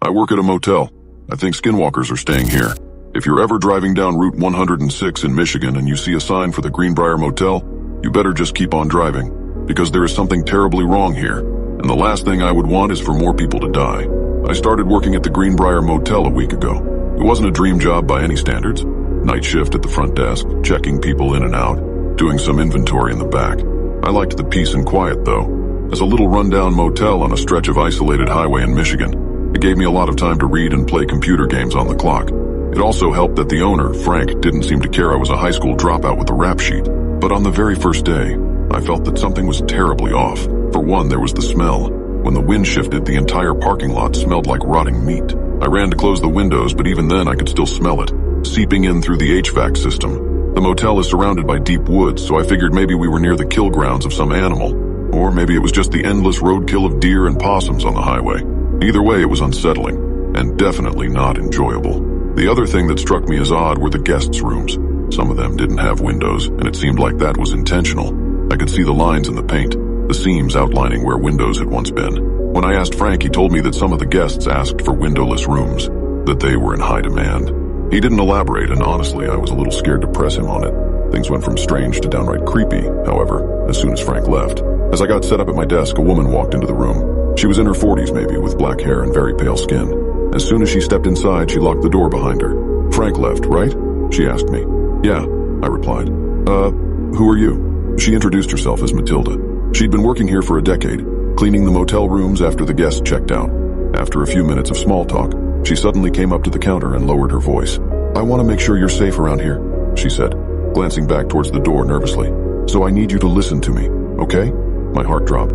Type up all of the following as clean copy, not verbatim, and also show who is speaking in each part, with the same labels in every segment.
Speaker 1: I work at a motel. I think skinwalkers are staying here. If you're ever driving down Route 106 in Michigan and you see a sign for the Greenbrier Motel, you better just keep on driving, because there is something terribly wrong here, and the last thing I would want is for more people to die. I started working at the Greenbrier Motel a week ago. It wasn't a dream job by any standards. Night shift at the front desk, checking people in and out, doing some inventory in the back. I liked the peace and quiet, though. As a little rundown motel on a stretch of isolated highway in Michigan, it gave me a lot of time to read and play computer games on the clock. It also helped that the owner, Frank, didn't seem to care I was a high school dropout with a rap sheet. But on the very first day, I felt that something was terribly off. For one, there was the smell. When the wind shifted, the entire parking lot smelled like rotting meat. I ran to close the windows, but even then I could still smell it, seeping in through the HVAC system. The motel is surrounded by deep woods, so I figured maybe we were near the kill grounds of some animal. Or maybe it was just the endless roadkill of deer and possums on the highway. Either way, it was unsettling, and definitely not enjoyable. The other thing that struck me as odd were the guests' rooms. Some of them didn't have windows, and it seemed like that was intentional. I could see the lines in the paint, the seams outlining where windows had once been. When I asked Frank, he told me that some of the guests asked for windowless rooms, that they were in high demand. He didn't elaborate, and honestly, I was a little scared to press him on it. Things went from strange to downright creepy, however, as soon as Frank left. As I got set up at my desk, a woman walked into the room. She was in her 40s maybe, with black hair and very pale skin. As soon as she stepped inside, she locked the door behind her. "Frank left, right?" she asked me. "Yeah," I replied. Who are you?" She introduced herself as Matilda. She'd been working here for a decade, cleaning the motel rooms after the guests checked out. After a few minutes of small talk, she suddenly came up to the counter and lowered her voice. "I want to make sure you're safe around here," she said, glancing back towards the door nervously. "So I need you to listen to me, okay?" My heart dropped.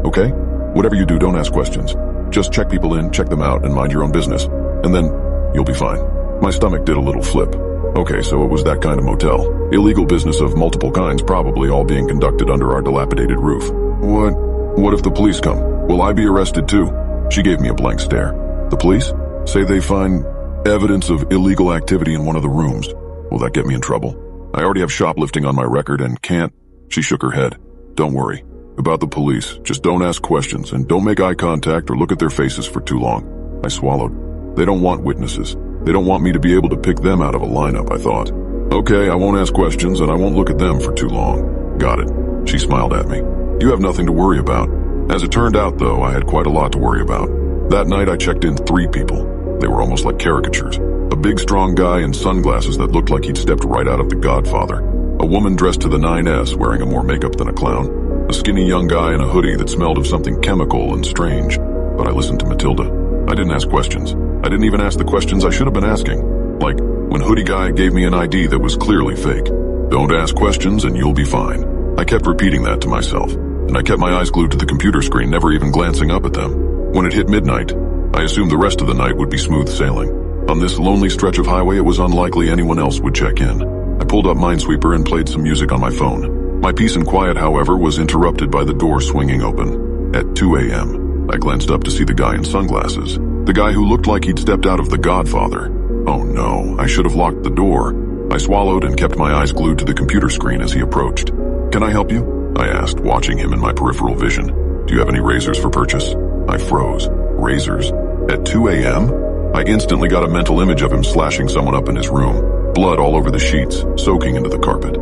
Speaker 1: Okay? Whatever you do, don't ask questions. Just check people in, check them out, and mind your own business. And then, you'll be fine." My stomach did a little flip. Okay, so it was that kind of motel. Illegal business of multiple kinds, probably all being conducted under our dilapidated roof. What if the police come? Will I be arrested too?" She gave me a blank stare. "The police? Say they find evidence of illegal activity in one of the rooms. Will that get me in trouble? I already have shoplifting on my record and can't..." She shook her head. "Don't worry about the police. Just don't ask questions and don't make eye contact or look at their faces for too long." I swallowed. They don't want witnesses. They don't want me to be able to pick them out of a lineup, I thought. "Okay, I won't ask questions and I won't look at them for too long." "Got it." She smiled at me. "You have nothing to worry about." As it turned out, though, I had quite a lot to worry about. That night I checked in 3 people. They were almost like caricatures. A big, strong guy in sunglasses that looked like he'd stepped right out of The Godfather. A woman dressed to the 9S wearing more makeup than a clown. A skinny young guy in a hoodie that smelled of something chemical and strange. But I listened to Matilda. I didn't ask questions. I didn't even ask the questions I should have been asking. Like, when hoodie guy gave me an ID that was clearly fake. "Don't ask questions and you'll be fine." I kept repeating that to myself, and I kept my eyes glued to the computer screen, never even glancing up at them. When it hit midnight, I assumed the rest of the night would be smooth sailing. On this lonely stretch of highway, it was unlikely anyone else would check in. I pulled up Minesweeper and played some music on my phone. My peace and quiet, however, was interrupted by the door swinging open. At 2 a.m., I glanced up to see the guy in sunglasses. The guy who looked like he'd stepped out of The Godfather. Oh no, I should have locked the door. I swallowed and kept my eyes glued to the computer screen as he approached. "Can I help you?" I asked, watching him in my peripheral vision. "Do you have any razors for purchase?" I froze. Razors? At 2 a.m.? I instantly got a mental image of him slashing someone up in his room. Blood all over the sheets, soaking into the carpet.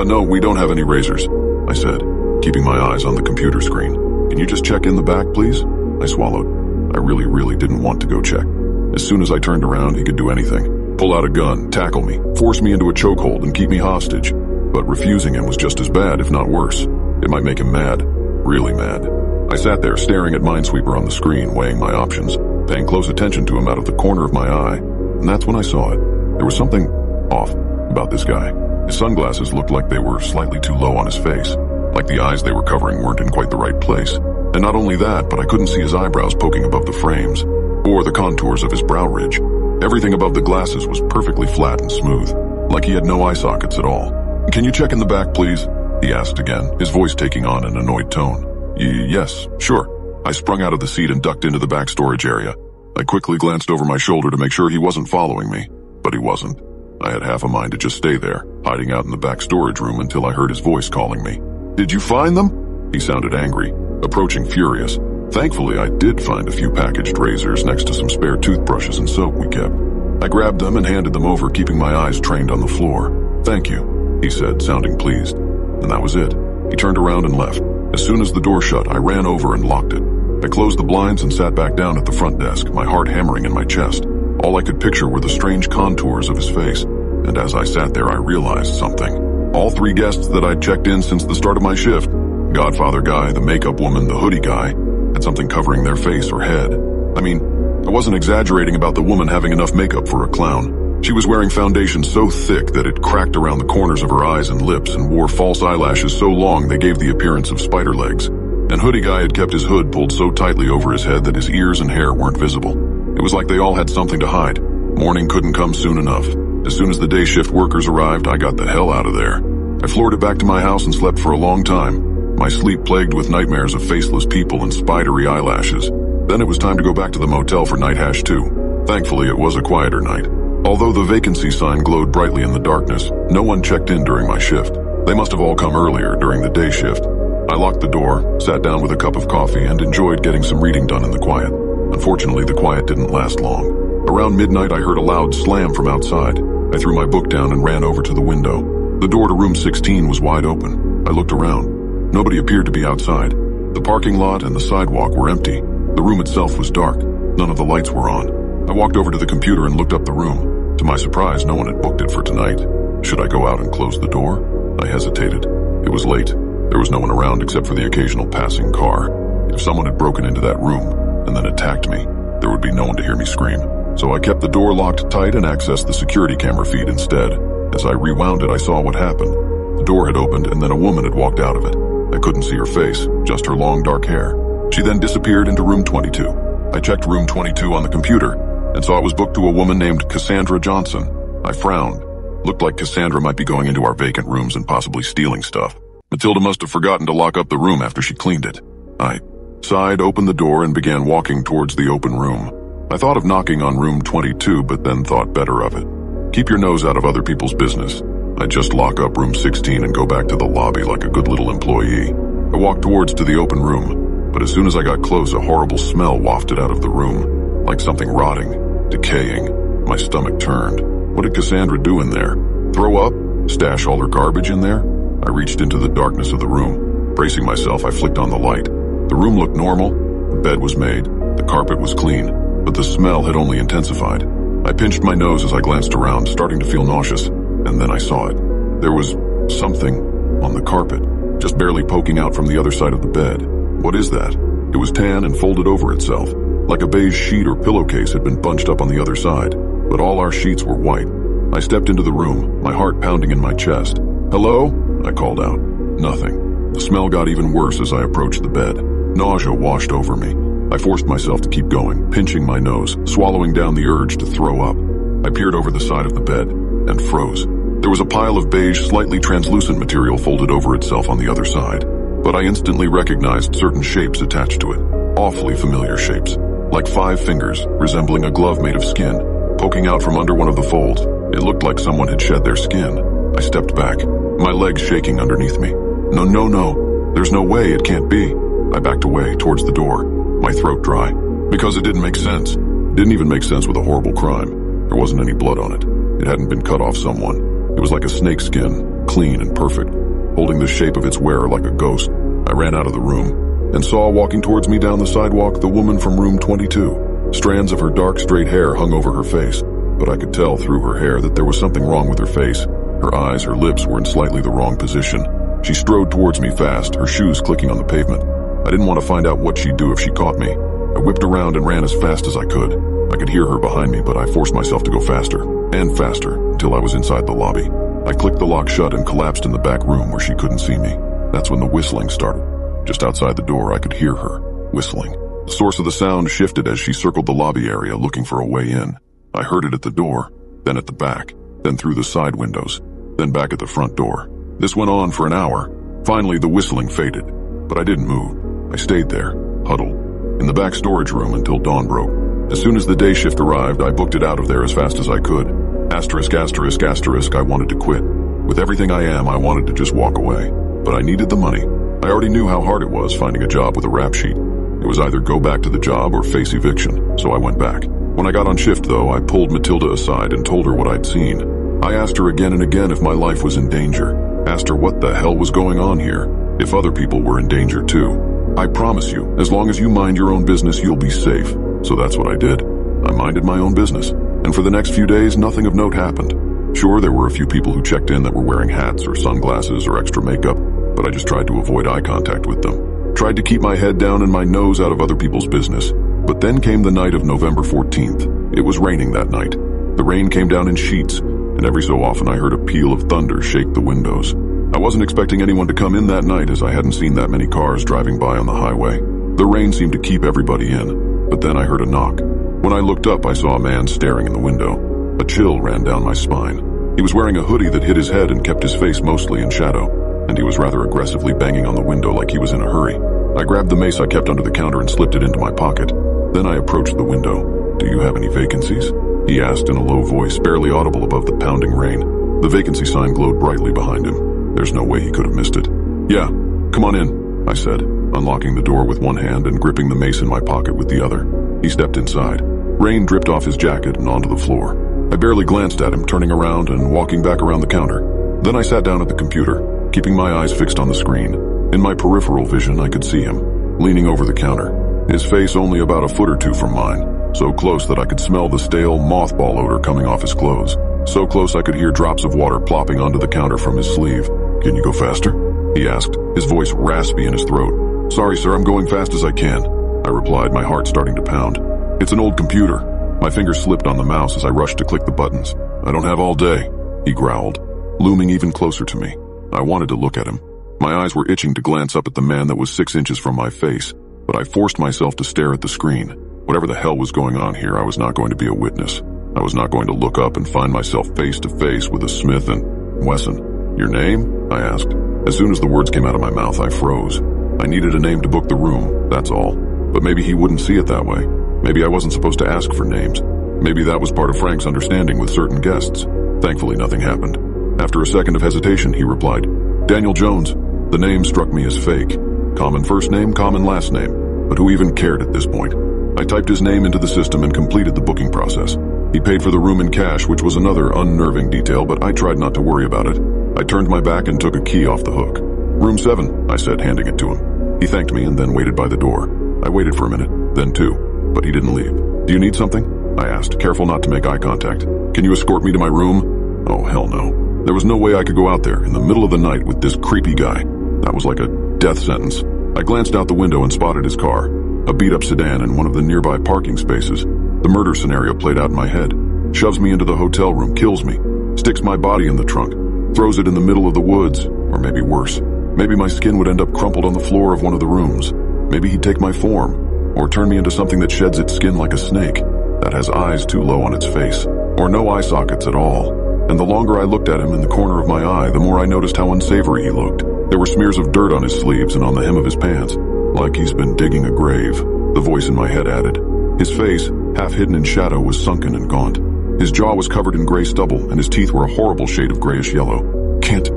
Speaker 1: No, we don't have any razors," I said, keeping my eyes on the computer screen. "Can you just check in the back, please?" I swallowed. I really didn't want to go check. As soon as I turned around, he could do anything. Pull out a gun, tackle me, force me into a chokehold, and keep me hostage. But refusing him was just as bad, if not worse. It might make him mad. Really mad. I sat there staring at Minesweeper on the screen, weighing my options, paying close attention to him out of the corner of my eye. And that's when I saw it. There was something off about this guy. His sunglasses looked like they were slightly too low on his face, like the eyes they were covering weren't in quite the right place. And not only that, but I couldn't see his eyebrows poking above the frames, or the contours of his brow ridge. Everything above the glasses was perfectly flat and smooth, like he had no eye sockets at all. "Can you check in the back, please?" he asked again, his voice taking on an annoyed tone. Yes, sure." I sprung out of the seat and ducked into the back storage area. I quickly glanced over my shoulder to make sure he wasn't following me, but he wasn't. I had half a mind to just stay there, hiding out in the back storage room until I heard his voice calling me. "Did you find them?" He sounded angry, approaching furious. Thankfully, I did find a few packaged razors next to some spare toothbrushes and soap we kept. I grabbed them and handed them over, keeping my eyes trained on the floor. "Thank you," he said, sounding pleased. And that was it. He turned around and left. As soon as the door shut, I ran over and locked it. I closed the blinds and sat back down at the front desk, my heart hammering in my chest. All I could picture were the strange contours of his face, and as I sat there, I realized something. All 3 guests that I'd checked in since the start of my shift, Godfather guy, the makeup woman, the hoodie guy, had something covering their face or head. I mean, I wasn't exaggerating about the woman having enough makeup for a clown. She was wearing foundation so thick that it cracked around the corners of her eyes and lips, and wore false eyelashes so long they gave the appearance of spider legs. And hoodie guy had kept his hood pulled so tightly over his head that his ears and hair weren't visible. It was like they all had something to hide. Morning couldn't come soon enough. As soon as the day shift workers arrived, I got the hell out of there. I floored it back to my house and slept for a long time, my sleep plagued with nightmares of faceless people and spidery eyelashes. Then it was time to go back to the motel for night #2. Thankfully, it was a quieter night. Although the vacancy sign glowed brightly in the darkness, no one checked in during my shift. They must have all come earlier during the day shift. I locked the door, sat down with a cup of coffee, and enjoyed getting some reading done in the quiet. Unfortunately, the quiet didn't last long. Around midnight, I heard a loud slam from outside. I threw my book down and ran over to the window. The door to room 16 was wide open. I looked around. Nobody appeared to be outside. The parking lot and the sidewalk were empty. The room itself was dark. None of the lights were on. I walked over to the computer and looked up the room. To my surprise, no one had booked it for tonight. Should I go out and close the door? I hesitated. It was late. There was no one around except for the occasional passing car. If someone had broken into that room and then attacked me, there would be no one to hear me scream. So I kept the door locked tight and accessed the security camera feed instead. As I rewound it, I saw what happened. The door had opened and then a woman had walked out of it. I couldn't see her face, just her long dark hair. She then disappeared into room 22. I checked room 22 on the computer and saw it was booked to a woman named Cassandra Johnson. I frowned. Looked like Cassandra might be going into our vacant rooms and possibly stealing stuff. Matilda must have forgotten to lock up the room after she cleaned it. I sighed, opened the door, and began walking towards the open room. I thought of knocking on room 22, but then thought better of it. Keep your nose out of other people's business. I'd just lock up room 16 and go back to the lobby like a good little employee. I walked towards to the open room, but as soon as I got close, a horrible smell wafted out of the room, like something rotting, decaying. My stomach turned. What did Cassandra do in there? Throw up? Stash all her garbage in there? I reached into the darkness of the room. Bracing myself, I flicked on the light. The room looked normal. The bed was made. The carpet was clean. But the smell had only intensified. I pinched my nose as I glanced around, starting to feel nauseous. And then I saw it. There was something on the carpet, just barely poking out from the other side of the bed. What is that? It was tan and folded over itself, like a beige sheet or pillowcase had been bunched up on the other side. But all our sheets were white. I stepped into the room, my heart pounding in my chest. "Hello?" I called out. Nothing. The smell got even worse as I approached the bed. Nausea washed over me. I forced myself to keep going, pinching my nose, swallowing down the urge to throw up. I peered over the side of the bed and froze. There was a pile of beige, slightly translucent material folded over itself on the other side, but I instantly recognized certain shapes attached to it. Awfully familiar shapes, like 5 fingers, resembling a glove made of skin, poking out from under one of the folds. It looked like someone had shed their skin. I stepped back, my legs shaking underneath me. No. There's no way, it can't be. I backed away towards the door, my throat dry, because it didn't make sense. It didn't even make sense with a horrible crime. There wasn't any blood on it. It hadn't been cut off someone. It was like a snake skin, clean and perfect, holding the shape of its wearer like a ghost. I ran out of the room and saw walking towards me down the sidewalk the woman from room 22. Strands of her dark straight hair hung over her face, but I could tell through her hair that there was something wrong with her face. Her eyes, her lips were in slightly the wrong position. She strode towards me fast, her shoes clicking on the pavement. I didn't want to find out what she'd do if she caught me. I whipped around and ran as fast as I could. I could hear her behind me, but I forced myself to go faster and faster until I was inside the lobby. I clicked the lock shut and collapsed in the back room where she couldn't see me. That's when the whistling started. Just outside the door, I could hear her whistling. The source of the sound shifted as she circled the lobby area looking for a way in. I heard it at the door, then at the back, then through the side windows, then back at the front door. This went on for an hour. Finally, the whistling faded, but I didn't move. I stayed there, huddled, in the back storage room until dawn broke. As soon as the day shift arrived, I booked it out of there as fast as I could. Asterisk, asterisk, asterisk, I wanted to quit. With everything I am, I wanted to just walk away. But I needed the money. I already knew how hard it was finding a job with a rap sheet. It was either go back to the job or face eviction, so I went back. When I got on shift, though, I pulled Matilda aside and told her what I'd seen. I asked her again and again if my life was in danger. Asked her what the hell was going on here, if other people were in danger too. I promise you, as long as you mind your own business, you'll be safe. So that's what I did. I minded my own business. And for the next few days, nothing of note happened. Sure, there were a few people who checked in that were wearing hats or sunglasses or extra makeup, but I just tried to avoid eye contact with them. Tried to keep my head down and my nose out of other people's business. But then came the night of November 14th. It was raining that night. The rain came down in sheets, and every so often I heard a peal of thunder shake the windows. I wasn't expecting anyone to come in that night, as I hadn't seen that many cars driving by on the highway. The rain seemed to keep everybody in, but then I heard a knock. When I looked up, I saw a man staring in the window. A chill ran down my spine. He was wearing a hoodie that hid his head and kept his face mostly in shadow, and he was rather aggressively banging on the window like he was in a hurry. I grabbed the mace I kept under the counter and slipped it into my pocket. Then I approached the window. "Do you have any vacancies?" he asked in a low voice, barely audible above the pounding rain. The vacancy sign glowed brightly behind him. There's no way he could have missed it. "Yeah, come on in," I said, unlocking the door with one hand and gripping the mace in my pocket with the other. He stepped inside. Rain dripped off his jacket and onto the floor. I barely glanced at him, turning around and walking back around the counter. Then I sat down at the computer, keeping my eyes fixed on the screen. In my peripheral vision, I could see him, leaning over the counter, his face only about a foot or two from mine, so close that I could smell the stale mothball odor coming off his clothes. So close I could hear drops of water plopping onto the counter from his sleeve. "Can you go faster?" he asked, his voice raspy in his throat. "Sorry, sir, I'm going fast as I can," I replied, my heart starting to pound. "It's an old computer." My fingers slipped on the mouse as I rushed to click the buttons. "I don't have all day," he growled, looming even closer to me. I wanted to look at him. My eyes were itching to glance up at the man that was 6 inches from my face, but I forced myself to stare at the screen. Whatever the hell was going on here, I was not going to be a witness. I was not going to look up and find myself face to face with a Smith and Wesson. "Your name?" I asked. As soon as the words came out of my mouth, I froze. I needed a name to book the room, that's all. But maybe he wouldn't see it that way. Maybe I wasn't supposed to ask for names. Maybe that was part of Frank's understanding with certain guests. Thankfully, nothing happened. After a second of hesitation, he replied, "Daniel Jones." The name struck me as fake. Common first name, common last name. But who even cared at this point? I typed his name into the system and completed the booking process. He paid for the room in cash, which was another unnerving detail, but I tried not to worry about it. I turned my back and took a key off the hook. "Room 7, I said, handing it to him. He thanked me and then waited by the door. I waited for a minute, then 2. But he didn't leave. "Do you need something?" I asked, careful not to make eye contact. "Can you escort me to my room?" Oh, hell no. There was no way I could go out there in the middle of the night with this creepy guy. That was like a death sentence. I glanced out the window and spotted his car, a beat-up sedan in one of the nearby parking spaces. The murder scenario played out in my head. Shoves me into the hotel room, kills me, sticks my body in the trunk, throws it in the middle of the woods, or maybe worse. Maybe my skin would end up crumpled on the floor of one of the rooms. Maybe he'd take my form, or turn me into something that sheds its skin like a snake, that has eyes too low on its face, or no eye sockets at all. And the longer I looked at him in the corner of my eye, the more I noticed how unsavory he looked. There were smears of dirt on his sleeves and on the hem of his pants, like he's been digging a grave, the voice in my head added. His face, half hidden in shadow, was sunken and gaunt. His jaw was covered in gray stubble, and his teeth were a horrible shade of grayish yellow. Can't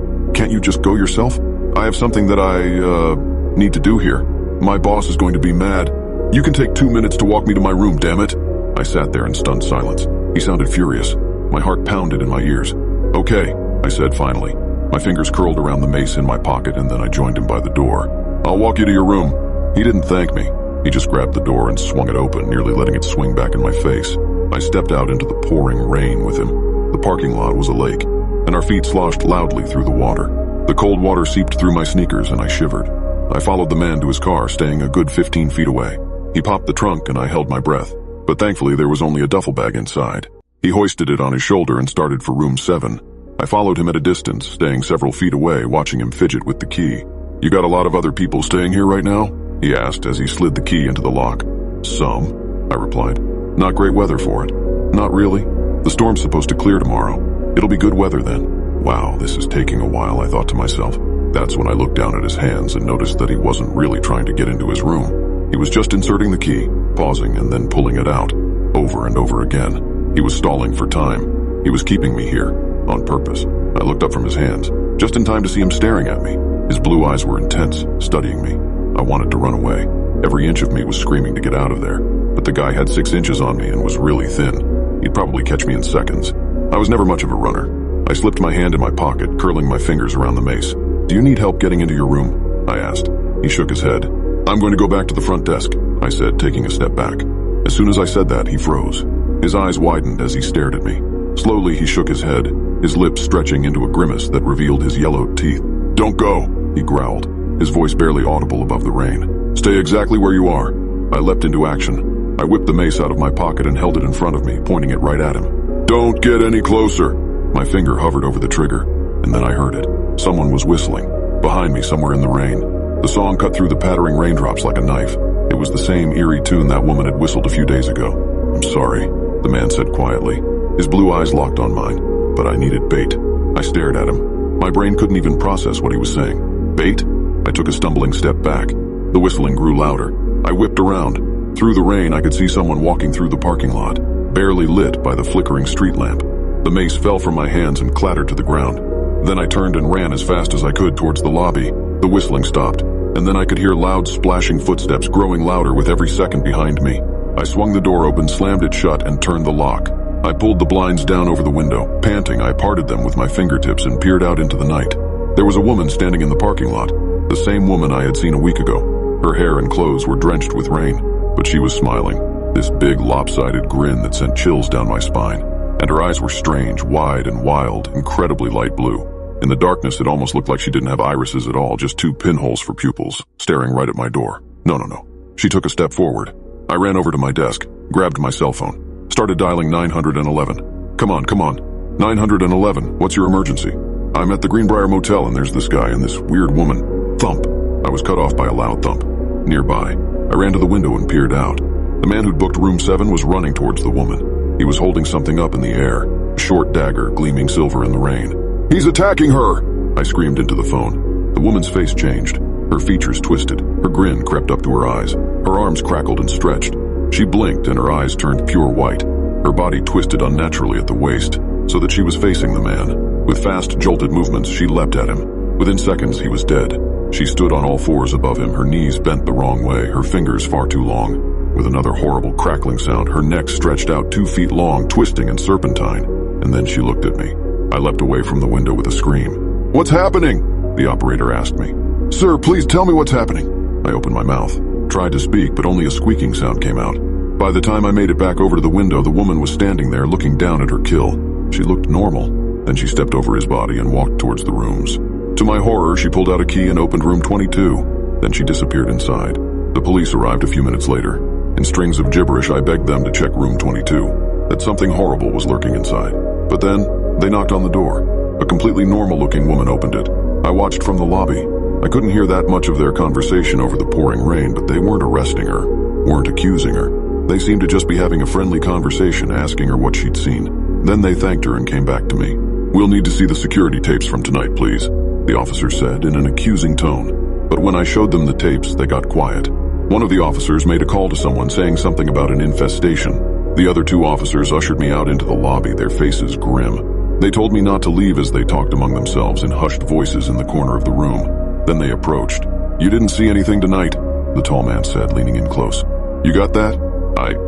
Speaker 1: you just go yourself? I have something that I need to do here. My boss is going to be mad. You can take 2 minutes to walk me to my room, damn it." I sat there in stunned silence. He sounded furious. My heart pounded in my ears. "Okay," I said finally. My fingers curled around the mace in my pocket, and then I joined him by the door. "I'll walk you to your room." He didn't thank me. He just grabbed the door and swung it open, nearly letting it swing back in my face. I stepped out into the pouring rain with him. The parking lot was a lake, and our feet sloshed loudly through the water. The cold water seeped through my sneakers, and I shivered. I followed the man to his car, staying a good 15 feet away. He popped the trunk, and I held my breath. But thankfully, there was only a duffel bag inside. He hoisted it on his shoulder and started for room 7. I followed him at a distance, staying several feet away, watching him fidget with the key. "You got a lot of other people staying here right now?" he asked as he slid the key into the lock. "Some," I replied. "Not great weather for it." "Not really. The storm's supposed to clear tomorrow. It'll be good weather then." Wow, this is taking a while, I thought to myself. That's when I looked down at his hands and noticed that he wasn't really trying to get into his room. He was just inserting the key, pausing and then pulling it out, over and over again. He was stalling for time. He was keeping me here, on purpose. I looked up from his hands, just in time to see him staring at me. His blue eyes were intense, studying me. I wanted to run away. Every inch of me was screaming to get out of there, but the guy had 6 inches on me and was really thin. He'd probably catch me in seconds. I was never much of a runner. I slipped my hand in my pocket, curling my fingers around the mace. "Do you need help getting into your room?" I asked. He shook his head. "I'm going to go back to the front desk," I said, taking a step back. As soon as I said that, he froze. His eyes widened as he stared at me. Slowly, he shook his head, his lips stretching into a grimace that revealed his yellowed teeth. "Don't go," he growled, his voice barely audible above the rain. "Stay exactly where you are." I leapt into action. I whipped the mace out of my pocket and held it in front of me, pointing it right at him. "Don't get any closer." My finger hovered over the trigger, and then I heard it. Someone was whistling, behind me somewhere in the rain. The song cut through the pattering raindrops like a knife. It was the same eerie tune that woman had whistled a few days ago. "I'm sorry," the man said quietly. His blue eyes locked on mine, but I needed bait. I stared at him. My brain couldn't even process what he was saying. Bait? I took a stumbling step back. The whistling grew louder. I whipped around. Through the rain, I could see someone walking through the parking lot, barely lit by the flickering street lamp. The mace fell from my hands and clattered to the ground. Then I turned and ran as fast as I could towards the lobby. The whistling stopped, and then I could hear loud splashing footsteps growing louder with every second behind me. I swung the door open, slammed it shut, and turned the lock. I pulled the blinds down over the window. Panting, I parted them with my fingertips and peered out into the night. There was a woman standing in the parking lot, the same woman I had seen a week ago. Her hair and clothes were drenched with rain, but she was smiling, this big lopsided grin that sent chills down my spine. And her eyes were strange, wide and wild, incredibly light blue. In the darkness, it almost looked like she didn't have irises at all, just 2 pinholes for pupils, staring right at my door. No. She took a step forward. I ran over to my desk, grabbed my cell phone, started dialing 911. Come on. 911, what's your emergency? I'm at the Greenbrier Motel and there's this guy and this weird woman. Thump. I was cut off by a loud thump. Nearby, I ran to the window and peered out. The man who'd booked room 7 was running towards the woman. He was holding something up in the air, a short dagger gleaming silver in the rain. "He's attacking her!" I screamed into the phone. The woman's face changed. Her features twisted. Her grin crept up to her eyes. Her arms crackled and stretched. She blinked and her eyes turned pure white. Her body twisted unnaturally at the waist, so that she was facing the man. With fast, jolted movements, she leapt at him. Within seconds, he was dead. She stood on all fours above him, her knees bent the wrong way, her fingers far too long. With another horrible crackling sound, her neck stretched out 2 feet long, twisting and serpentine. And then she looked at me. I leapt away from the window with a scream. "What's happening?" the operator asked me. "Sir, please tell me what's happening." I opened my mouth, tried to speak, but only a squeaking sound came out. By the time I made it back over to the window, the woman was standing there looking down at her kill. She looked normal. Then she stepped over his body and walked towards the rooms. To my horror, she pulled out a key and opened room 22. Then she disappeared inside. The police arrived a few minutes later. In strings of gibberish, I begged them to check room 22, that something horrible was lurking inside. But then, they knocked on the door. A completely normal-looking woman opened it. I watched from the lobby. I couldn't hear that much of their conversation over the pouring rain, but they weren't arresting her, weren't accusing her. They seemed to just be having a friendly conversation, asking her what she'd seen. Then they thanked her and came back to me. "We'll need to see the security tapes from tonight, please," the officer said in an accusing tone. But when I showed them the tapes, they got quiet. One of the officers made a call to someone saying something about an infestation. The other 2 officers ushered me out into the lobby, their faces grim. They told me not to leave as they talked among themselves in hushed voices in the corner of the room. Then they approached. "You didn't see anything tonight," the tall man said, leaning in close. "You got that?"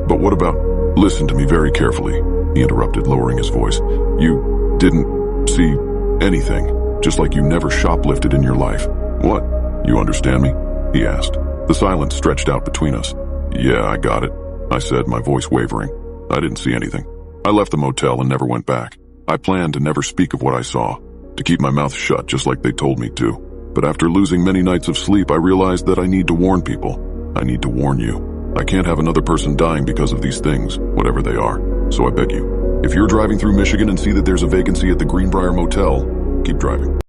Speaker 1: But what about—" "Listen to me very carefully," he interrupted, lowering his voice. "You didn't see anything, just like you never shoplifted in your life." "What? You understand me?" he asked. The silence stretched out between us. "Yeah, I got it," I said, my voice wavering. "I didn't see anything. I left the motel and never went back. I planned to never speak of what I saw, to keep my mouth shut just like they told me to. But after losing many nights of sleep, I realized that I need to warn people. I need to warn you. I can't have another person dying because of these things, whatever they are. So I beg you, if you're driving through Michigan and see that there's a vacancy at the Greenbrier Motel, keep driving."